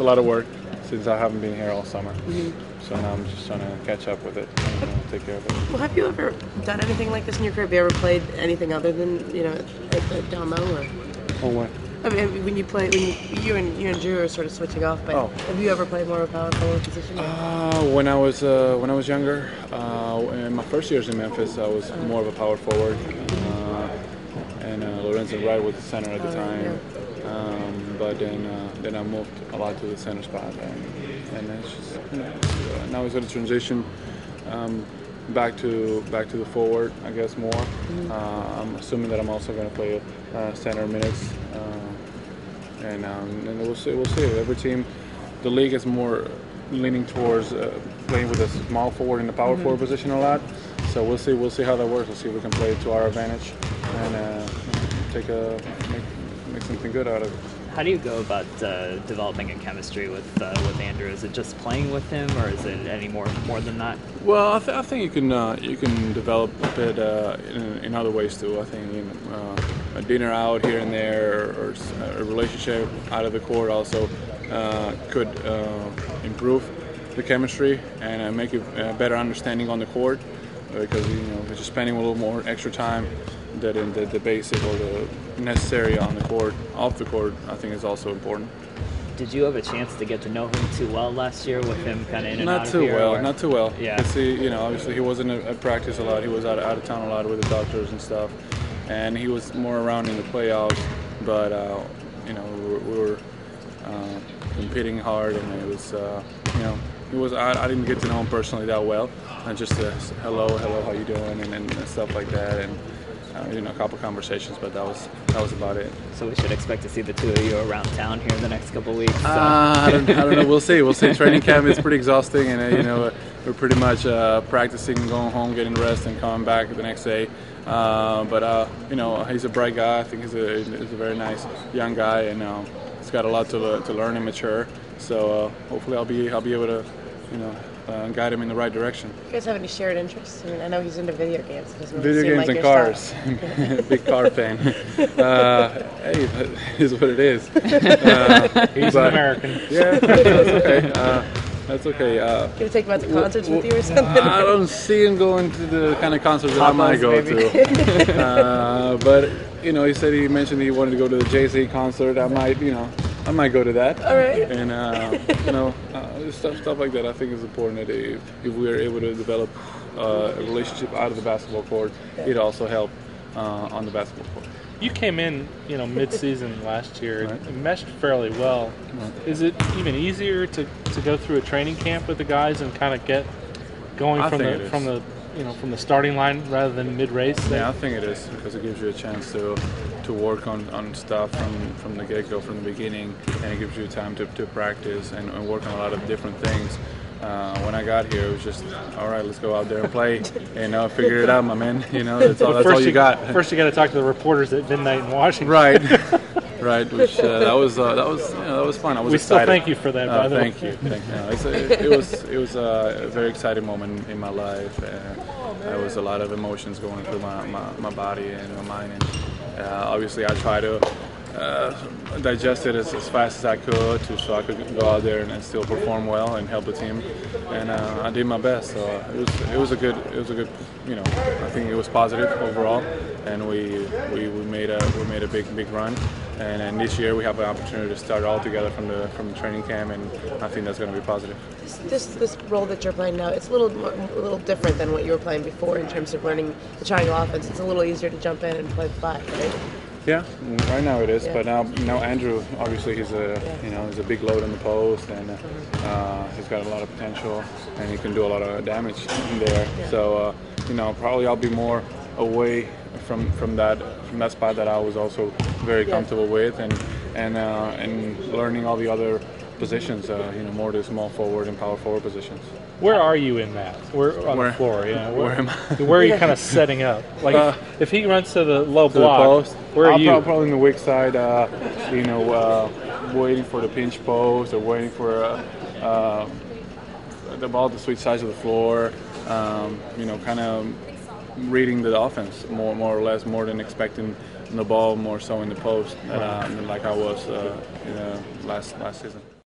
a lot of work since I haven't been here all summer. So now I'm just trying to catch up with it and take care of it. Well, have you ever done anything like this in your career? Have you ever played anything other than down low? Or? Oh, what? I mean, when you play, you and Drew are sort of switching off, but have you ever played more of a power forward position? When I was younger, in my first years in Memphis, I was more of a power forward, and Lorenzo Wright was the center at the time. But then I moved a lot to the center spot, and it's just now it's going to transition back to the forward, I guess more. I'm assuming that I'm also going to play center minutes, and we'll see. Every team, the league is more leaning towards playing with a small forward in the power forward position a lot. So we'll see. We'll see how that works. We'll see if we can play it to our advantage and make something good out of it. How do you go about developing a chemistry with Andrew? Is it just playing with him, or is it any more than that? Well, I think you can develop it in other ways too. I think a dinner out here and there, or a relationship out of the court also could improve the chemistry and make a better understanding on the court, because just spending a little more extra time that in the basic or the necessary on the court, off the court, I think is also important. Did you have a chance to get to know him too well last year with him kind of in and Not out of too here? well, not too well. Yeah. Because obviously he wasn't at practice a lot. He was out of town a lot with the doctors and stuff, and he was more around in the playoffs. But we were competing hard, and it was I didn't get to know him personally that well, and just hello, how you doing, and stuff like that, and a couple conversations, but that was about it. So we should expect to see the two of you around town here in the next couple of weeks. I don't know. We'll see. Training camp is pretty exhausting, and we're pretty much practicing, going home, getting rest, and coming back the next day. But he's a bright guy. I think he's a very nice young guy, and he's got a lot to learn and mature. So hopefully I'll be able to guide him in the right direction. You guys have any shared interests? I mean, I know he's into video games. Video games and cars. Big car fan. Hey, that is what it is. He's an American. Yeah, that's okay. That's okay. Can you take him out to concerts with you or something? I don't see him going to the kind of concerts that I might go to. But he mentioned he wanted to go to the Jay-Z concert. I might go to that. All right. And stuff like that, I think is important. That if we are able to develop a relationship out of the basketball court, it also help on the basketball court. You came in, mid-season last year and meshed fairly well. Right. Is it even easier to go through a training camp with the guys and kind of get going from the starting line rather than mid-race? Yeah, I think it is, because it gives you a chance to work on stuff from the get-go, from the beginning, and it gives you time to practice and work on a lot of different things. When I got here, it was just, all right, let's go out there and play, and figure it out, my man. That's all you got. First, you got to talk to the reporters at midnight in Washington. Right, right. Which that was fun. I was excited. We still thank you for that. By the way. Thank you. It was a very exciting moment in my life. There was a lot of emotions going through my body and my mind, and obviously I try to digest it as fast as I could, so I could go out there and still perform well and help the team. And I did my best. So it was a good. I think it was positive overall, and we made a big run. And this year we have an opportunity to start all together from the training camp, and I think that's going to be positive. This role that you're playing now, it's a little different than what you were playing before in terms of learning the triangle offense. It's a little easier to jump in and play flat, right? Yeah, right now it is. Yeah. But now Andrew, obviously he's a big load on the post, and he's got a lot of potential, and he can do a lot of damage in there. Yeah. So probably I'll be more away from that spot that I was also very comfortable with, and learning all the other positions, more the small forward and power forward positions. Where are you in that? Where on the floor? Yeah. Where am I? Where are you kind of setting up? Like if he runs to the low block, the post, where are you? Probably in the weak side, waiting for the pinch post, or waiting for the ball to switch sides of the floor. Kind of reading the offense more or less, more than expecting the ball more so in the post, like I was last season.